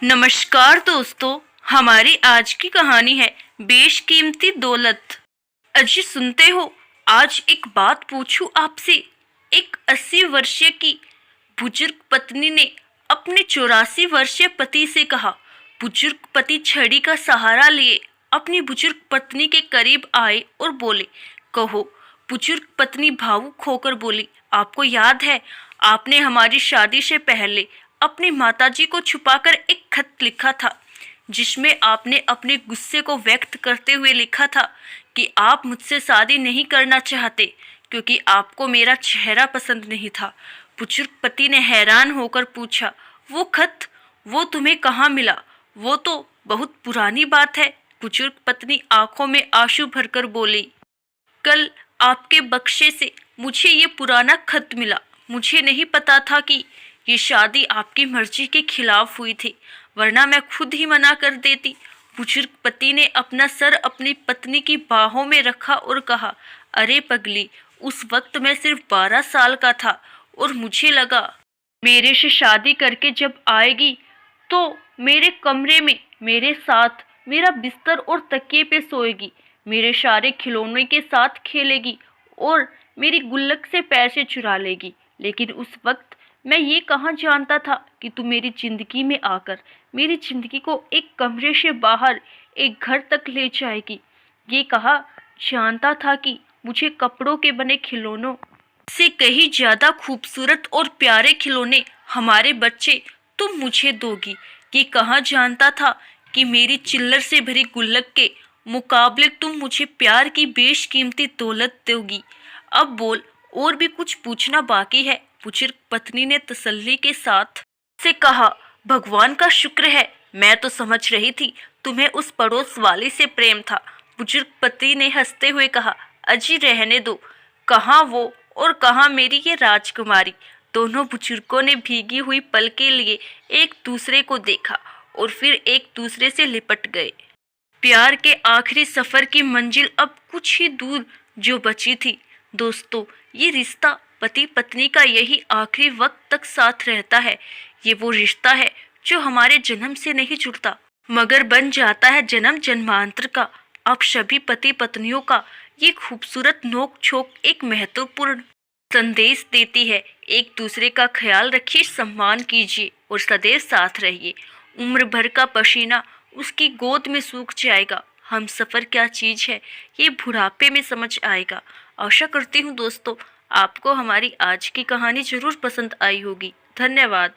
नमस्कार दोस्तों, हमारी आज की कहानी है बेशकीमती दौलत। अजी सुनते हो, आज एक बात पूछूं आपसे। एक 80 वर्षीय की बुजुर्ग पत्नी ने अपने 84 वर्षीय पति से कहा। बुजुर्ग पति छड़ी का सहारा लिए अपनी बुजुर्ग पत्नी के करीब आए और बोले, कहो। बुजुर्ग पत्नी भावुक होकर बोली, आपको याद है, आपने हमारी शादी से पहले अपनी माताजी को छुपाकर एक खत लिखा था, जिसमें आपने अपने गुस्से को व्यक्त करते हुए लिखा था कि आप मुझसे शादी नहीं करना चाहते क्योंकि आपको मेरा चेहरा पसंद नहीं था। बुजुर्ग पति ने हैरान होकर पूछा, वो खत, वो तुम्हें कहाँ मिला? वो तो बहुत पुरानी बात है। बुजुर्ग पत्नी आंखों में आंसू भरकर बोली, कल आपके बक्से से मुझे ये पुराना खत मिला। मुझे नहीं पता था कि ये शादी आपकी मर्जी के खिलाफ हुई थी, वरना मैं खुद ही मना कर देती। बुजुर्ग पति ने अपना सर अपनी पत्नी की बाहों में रखा और कहा, अरे पगली, उस वक्त मैं सिर्फ 12 साल का था और मुझे लगा मेरे से शादी करके जब आएगी तो मेरे कमरे में मेरे साथ मेरा बिस्तर और तकिए पे सोएगी, मेरे सारे खिलौने के साथ खेलेगी और मेरी गुल्लक से पैसे चुरा लेगी। लेकिन उस वक्त मैं ये कहाँ जानता था कि तू मेरी जिंदगी में आकर मेरी जिंदगी को एक कमरे से बाहर एक घर तक ले जाएगी। ये कहा जानता था कि मुझे कपड़ों के बने खिलौनों से कहीं ज्यादा खूबसूरत और प्यारे खिलौने हमारे बच्चे तुम मुझे दोगी। ये कहाँ जानता था कि मेरी चिल्लर से भरी गुल्लक के मुकाबले तुम मुझे प्यार की बेशकीमती दौलत दोगी। अब बोल, और भी कुछ पूछना बाकी है? बुजुर्ग पत्नी ने तसल्ली के साथ से कहा, भगवान का शुक्र है, मैं तो समझ रही थी तुम्हें उस पड़ोस वाली से प्रेम था। बुजुर्ग पति ने हंसते हुए कहा, अजी रहने दो, कहाँ वो और कहाँ मेरी ये राजकुमारी। दोनों बुजुर्गों ने भीगी हुई पल के लिए एक दूसरे को देखा और फिर एक दूसरे से लिपट गए। प्यार के आखिरी सफर की मंजिल अब कुछ ही दूर जो बची थी। दोस्तों, ये रिश्ता पति पत्नी का यही आखिरी वक्त तक साथ रहता है। ये वो रिश्ता है जो हमारे जन्म से नहीं जुड़ता मगर बन जाता है जन्म जन्मांतर का। अब सभी पति पत्नियों का ये खूबसूरत नोक झोंक एक महत्वपूर्ण संदेश देती है। एक दूसरे का ख्याल रखिए, सम्मान कीजिए और सदैव साथ रहिए। उम्र भर का पसीना उसकी गोद में सूख जाएगा। हम सफ़र क्या चीज़ है ये बुढ़ापे में समझ आएगा। आशा करती हूँ दोस्तों, आपको हमारी आज की कहानी जरूर पसंद आई होगी। धन्यवाद।